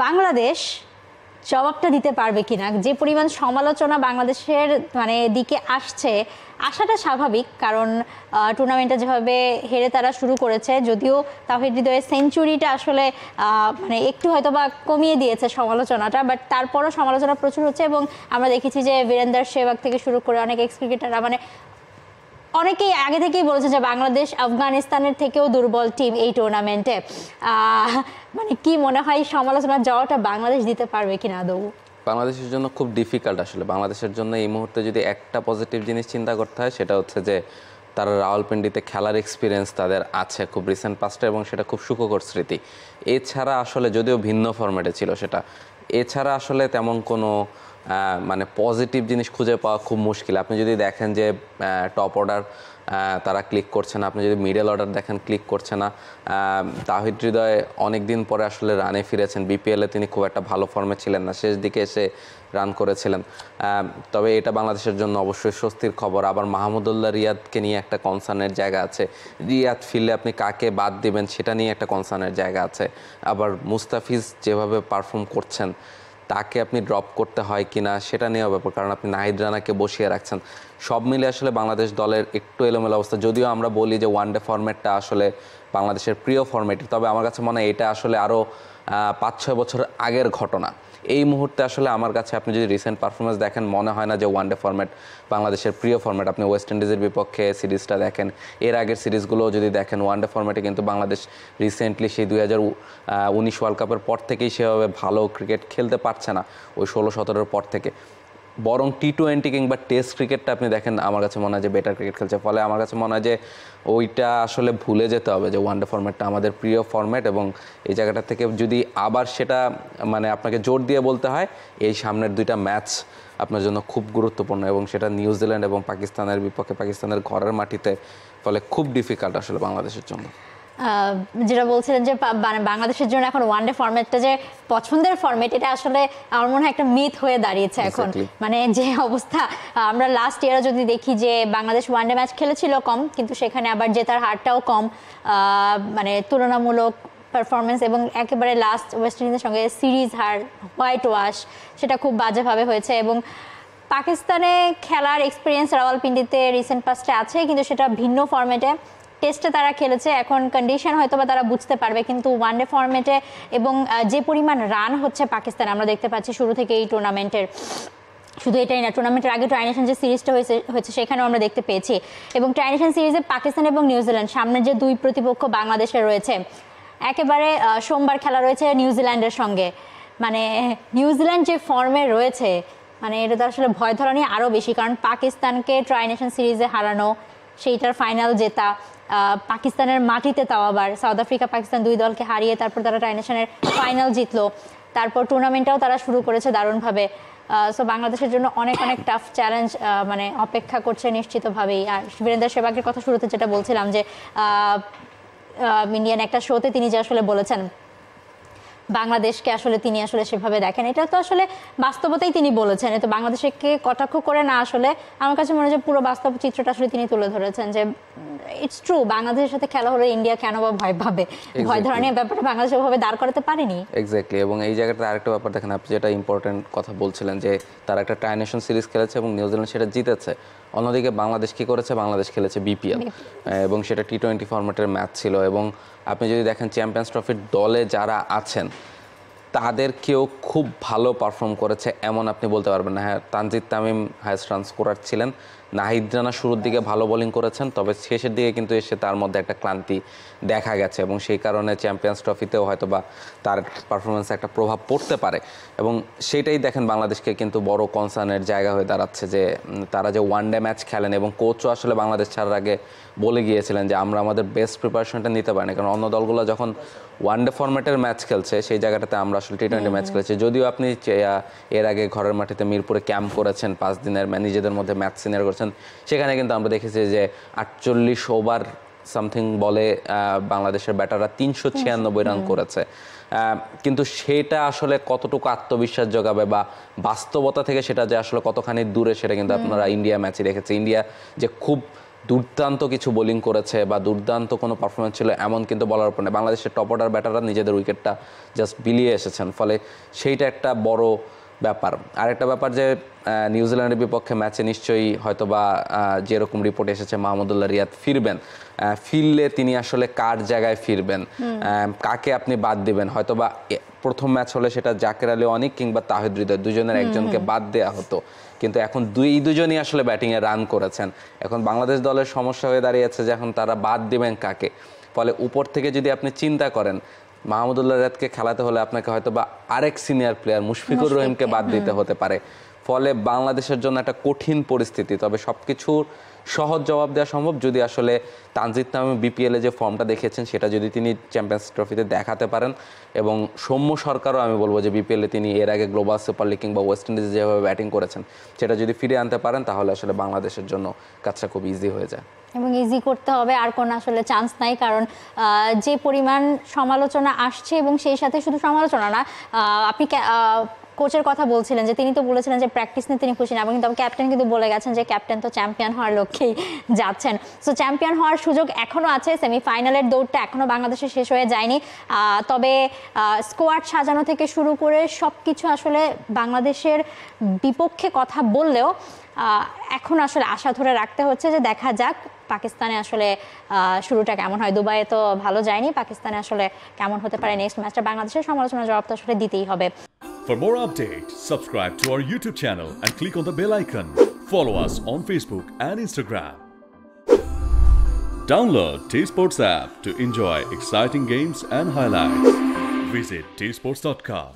বাংলাদেশ জবাবটা দিতে পারবে কিনা, যে পরিমাণ সমালোচনা বাংলাদেশের দিকে আসছে, আসাটা স্বাভাবিক, কারণ টুর্নামেন্টটা যেভাবে হেরে তারা শুরু করেছে, যদিও তাওহিদ হৃদয়ের সেঞ্চুরিটা আসলে একটু হয়তো বা কমিয়ে দিয়েছে সমালোচনাটা, বাট তারপরও সমালোচনা প্রচুর হচ্ছে। এবং আমরা দেখেছি যে বীরেন্দর সেহবাগ থেকে শুরু করে অনেক এক্স ক্রিকেটাররা অনেকেই আগে থেকেই বলেছে যে বাংলাদেশ আফগানিস্তানের থেকেও দুর্বল টিম এই টুর্নামেন্টে। কি মনে হয় সমালোচনার জবাবটা বাংলাদেশ দিতে পারবে কিনা আদৌ? বাংলাদেশের জন্য খুব ডিফিকাল্ট আসলে। বাংলাদেশের জন্য এই মুহূর্তে যদি একটা পজিটিভ জিনিস চিন্তা করতে হয়, সেটা হচ্ছে যে তারা রাওয়ালপিন্ডিতে খেলার এক্সপিরিয়েন্স তাদের আছে খুব রিসেন্ট পাস্টে, এবং সেটা খুব সুখকর স্মৃতি। এছাড়া আসলে যদিও ভিন্ন ফরম্যাটে ছিল সেটা, এছাড়া আসলে তেমন কোনো পজিটিভ জিনিস খুঁজে পাওয়া খুব মুশকিল। আপনি যদি দেখেন যে টপ অর্ডার তারা ক্লিক করছে না, আপনি যদি মিডল অর্ডার দেখেন ক্লিক করছে না। তাওহিদ হৃদয় অনেক দিন পরে আসলে রানে ফিরেছেন। বিপিএলে তিনি খুব একটা ভালো ফর্মে ছিলেন না, শেষ দিকে এসে রান করেছিলেন। তবে এটা বাংলাদেশের জন্য অবশ্যই স্বস্তির খবর। আবার মাহমুদুল্লাহ রিয়াদকে নিয়ে একটা কনসার্নের জায়গা আছে। রিয়াদ ফিরলে আপনি কাকে বাদ দিবেন সেটা নিয়ে একটা কনসার্নের জায়গা আছে। আবার মুস্তাফিজ যেভাবে পারফর্ম করছেন, তাকে আপনি ড্রপ করতে হয় কিনা সেটা নিয়েও ব্যাপার, কারণ আপনি নাহিদ রানাকে বসিয়ে রাখছেন। সব মিলে আসলে বাংলাদেশ দলের একটু এলোমেলো অবস্থা। যদিও আমরা বলি যে ওয়ানডে ফরম্যাটটা আসলে বাংলাদেশের প্রিয় ফরম্যাট, তবে আমার কাছে মনে হয় এটা আসলে আরও 5-6 বছর আগের ঘটনা। এই মুহূর্তে আসলে আমার কাছে আপনি যদি রিসেন্ট পারফরমেন্স দেখেন, মনে হয় না যে ওয়ানডে ফরম্যাট বাংলাদেশের প্রিয় ফরম্যাট। আপনি ওয়েস্ট ইন্ডিজের বিপক্ষে সিরিজটা দেখেন, এর আগের সিরিজগুলো যদি দেখেন, ওয়ানডে ফরম্যাটে কিন্তু বাংলাদেশ রিসেন্টলি সেই 2019 ওয়ার্ল্ড কাপের পর থেকেই সেভাবে ভালো ক্রিকেট খেলতে পারছে না, ওই 16-17 পর থেকে। বরং টি-20 কিংবা টেস্ট ক্রিকেটটা আপনি দেখেন, আমার কাছে মনে হয় যে বেটার ক্রিকেট খেলছে। ফলে আমার কাছে মনে হয় যে ওইটা আসলে ভুলে যেতে হবে যে ওয়ানডে ফরম্যাটটা আমাদের প্রিয় ফরম্যাট। এবং এই জায়গাটা থেকে যদি আবার সেটা আপনাকে জোর দিয়ে বলতে হয়, এই সামনের 2টা ম্যাচ আপনার জন্য খুব গুরুত্বপূর্ণ, এবং সেটা নিউজিল্যান্ড এবং পাকিস্তানের বিপক্ষে, পাকিস্তানের ঘরের মাটিতে। ফলে খুব ডিফিকাল্ট আসলে বাংলাদেশের জন্য। যেটা বলছিলেন যে বাংলাদেশের জন্য এখন ওয়ানডে ফরম্যাটটা যে পছন্দের ফরম্যাট, এটা আসলে আমার মনে হয় একটা মিথ হয়ে দাঁড়িয়েছে এখন। যে অবস্থা, আমরা লাস্ট ইয়ারে যদি দেখি যে বাংলাদেশ ওয়ানডে ম্যাচ খেলেছিল কম, কিন্তু সেখানে আবার জেতার হারটাও কম, তুলনামূলক পারফরমেন্স। এবং একেবারে লাস্ট ওয়েস্ট ইন্ডিজের সঙ্গে সিরিজ হার, হোয়াইট ওয়াশ, সেটা খুব বাজেভাবে হয়েছে। এবং পাকিস্তানে খেলার এক্সপিরিয়েন্স রাওয়ালপিন্ডিতে রিসেন্ট পাস্টে আছে, কিন্তু সেটা ভিন্ন ফরম্যাটে। টেস্টে তারা খেলেছে, এখন কন্ডিশন হয়তো বা তারা বুঝতে পারবে, কিন্তু ওয়ানডে ফরম্যাটে এবং যে পরিমাণ রান হচ্ছে পাকিস্তান আমরা দেখতে পাচ্ছি শুরু থেকে এই টুর্নামেন্টের। শুধু এটাই না, টুর্নামেন্টের আগে ট্রাইনেশন যে সিরিজটা হয়েছে সেখানেও আমরা দেখতে পেয়েছি। এবং ট্রাইনেশন সিরিজে পাকিস্তান এবং নিউজিল্যান্ড, সামনের যে 2 প্রতিপক্ষ বাংলাদেশের রয়েছে, একেবারে সোমবার খেলা রয়েছে নিউজিল্যান্ডের সঙ্গে। নিউজিল্যান্ড যে ফর্মে রয়েছে, এটা তো আসলে ভয় ধরানি আরও বেশি, কারণ পাকিস্তানকে ট্রাইনেশন সিরিজে হারানো, সেইটার ফাইনাল জেতা, পাকিস্তানের মাটিতে, তাও আবার সাউথ আফ্রিকা পাকিস্তান 2 দলকে হারিয়ে তারপর তারা ট্রাইনেশনের ফাইনাল জিতলো। তারপর টুর্নামেন্টটাও তারা শুরু করেছে দারুণভাবে। সো বাংলাদেশের জন্য অনেক অনেক টাফ চ্যালেঞ্জ অপেক্ষা করছে নিশ্চিতভাবেই। আর বীরেন্দর সেহবাগের কথা শুরুতে যেটা বলছিলাম, যে ইন্ডিয়ান একটা শোতে তিনি যে আসলে বলেছেন বাংলাদেশকে আসলে তিনি আসলে সেভাবে দেখেন, এটা তো আসলে বাস্তবতাই তিনি বলেছেন। তো বাংলাদেশকে কটাক্ষ করে না, আসলে আমার কাছে মনে হয় যে পুরো বাস্তব চিত্রটা আসলে তিনি তুলে ধরেছেন, যে ইটস ট্রু, বাংলাদেশের সাথে খেলা হলে ইন্ডিয়া কেন বা ভয় পাবে, ভয় ধরনের ব্যাপারটা বাংলাদেশ ওভাবে দাঁড় করাতে পারেনি। এক্স্যাক্টলি। এবং এই জায়গাটা আরেকটা ব্যাপার দেখেন, আপনি যেটা ইম্পর্টেন্ট কথা বলছিলেন, যে তারা একটা ট্রাইনেশন সিরিজ খেলেছে এবং নিউজিল্যান্ড সেটা জিতেছে। অন্যদিকে বাংলাদেশ কি করেছে, বাংলাদেশ খেলেছে বিপিএল, এবং সেটা টি-20 ফরম্যাটের ম্যাচ ছিল। এবং আপনি যদি দেখেন চ্যাম্পিয়ন্স ট্রফির দলে যারা আছেন তাদেরকেও খুব ভালো পারফর্ম করেছে এমন আপনি বলতে পারবেন না। হ্যাঁ, Tanzid Tamim highest run scorer ছিলেন, নাহিদ রানা শুরুর দিকে ভালো বোলিং করেছেন, তবে শেষের দিকে কিন্তু এসে তার মধ্যে একটা ক্লান্তি দেখা গেছে, এবং সেই কারণে চ্যাম্পিয়ন্স ট্রফিতেও হয়তো বা তার পারফরমেন্সে একটা প্রভাব পড়তে পারে। এবং সেটাই দেখেন বাংলাদেশকে কিন্তু বড় কনসার্নের জায়গা হয়ে দাঁড়াচ্ছে, যে তারা যে ওয়ানডে ম্যাচ খেলেন, এবং কোচও আসলে বাংলাদেশ ছাড়ার আগে বলে গিয়েছিলেন যে আমরা আমাদের বেস্ট প্রিপারেশনটা নিতে পারিনি, কারণ অন্য দলগুলো যখন ওয়ানডে ফরম্যাটের ম্যাচ খেলছে সেই জায়গাটাতে আমরা আসলে টি-20 ম্যাচ খেলেছি। যদিও আপনি এর আগে ঘরের মাটিতে মিরপুরে ক্যাম্প করেছেন, 5 দিনের নিজেদের মধ্যে ম্যাচ সিনিয়র করেছেন, সেখানে কিন্তু আমরা দেখেছি যে 48 ওভার সামথিং বলে বাংলাদেশের ব্যাটাররা 396 রান করেছে। কিন্তু সেটা আসলে কতটুকু আত্মবিশ্বাস যোগাবে বা বাস্তবতা থেকে সেটা যে আসলে কতখানি দূরে, সেটা কিন্তু আপনারা ইন্ডিয়া ম্যাচে দেখেছে। ইন্ডিয়া যে খুব দুর্দান্ত কিছু বোলিং করেছে বা দুর্দান্ত কোনো পারফরমেন্স ছিল এমন কিন্তু বলার উপর নেই। বাংলাদেশের টপ অর্ডার ব্যাটাররা নিজেদের উইকেটটা জাস্ট বিলিয়ে এসেছেন, ফলে সেইটা একটা বড় ব্যাপার। আরেকটা ব্যাপার যে নিউজিল্যান্ডের বিপক্ষে ম্যাচে নিশ্চয়ই হয়তোবা যেরকম রিপোর্ট এসেছে মাহমুদুল্লাহ রিয়াদ ফিরবেন, ফিরলে তিনি আসলে কার জায়গায় ফিরবেন, কাকে আপনি বাদ দিবেন, হয়তোবা প্রথম ম্যাচ হলে সেটা জাকের আলী অনিক কিংবা তাহিদ হৃদয় দুজনের একজনকে বাদ দেওয়া হতো, কিন্তু এখন দুজনই আসলে ব্যাটিংয়ে রান করেছেন। এখন বাংলাদেশ দলের সমস্যা হয়ে দাঁড়িয়েছে যে এখন তারা বাদ দিবেন কাকে। ফলে উপর থেকে যদি আপনি চিন্তা করেন মাহমুদুল্লাহ রিয়াদকে খেলাতে হলে আপনাকে হয়তো বা আরেক সিনিয়র প্লেয়ার মুশফিকুর রহিমকে বাদ দিতে হতে পারে, ফলে বাংলাদেশের জন্য একটা কঠিন পরিস্থিতি। তবে সবকিছুর সহজ জবাব দেওয়া সম্ভব যদি আসলে তানজিদ তামিম বিপিএলে যে ফর্মটা দেখিয়েছেন সেটা যদি তিনি চ্যাম্পিয়ন্স ট্রফিতে দেখাতে পারেন, এবং সৌম্য সরকারও আমি বলবো যে বিপিএলে তিনি এর আগে গ্লোবাল সুপার লিগ কিংবা ওয়েস্ট ইন্ডিজে যেভাবে ব্যাটিং করেছেন সেটা যদি ফিরে আনতে পারেন তাহলে আসলে বাংলাদেশের জন্য কাজটা খুব ইজি হয়ে যায়। এবং ইজি করতে হবে, আর কোনো আসলে চান্স নাই, কারণ যে পরিমাণ সমালোচনা আসছে, এবং সেই সাথে শুধু সমালোচনা না, আপনি কোচের কথা বলছিলেন যে তিনি তো বলেছিলেন যে প্র্যাকটিস নিয়ে তিনি খুশি না, এবং কিন্তু ক্যাপ্টেন কিন্তু বলে গেছেন যে ক্যাপ্টেন তো চ্যাম্পিয়ন হওয়ার লক্ষ্যেই যাচ্ছেন। সো চ্যাম্পিয়ন হওয়ার সুযোগ এখনও আছে, সেমিফাইনালের দৌড়টা এখনও বাংলাদেশে শেষ হয়ে যায়নি। তবে স্কোয়াড সাজানো থেকে শুরু করে সব কিছু আসলে বাংলাদেশের বিপক্ষে কথা বললেও এখন আসলে আশা ধরে রাখতে হচ্ছে যে দেখা যাক পাকিস্তানে আসলে শুরুটা কেমন হয়। দুবাইয়ে তো ভালো যায়নি, পাকিস্তানে আসলে কেমন হতে পারে নেক্সট ম্যাচটা, বাংলাদেশের সমালোচনার জবাব তো আসলে দিতেই হবে। For more updates, subscribe to our YouTube channel and click on the bell icon. Follow us on Facebook and Instagram. Download T-Sports app to enjoy exciting games and highlights. Visit tsports.com.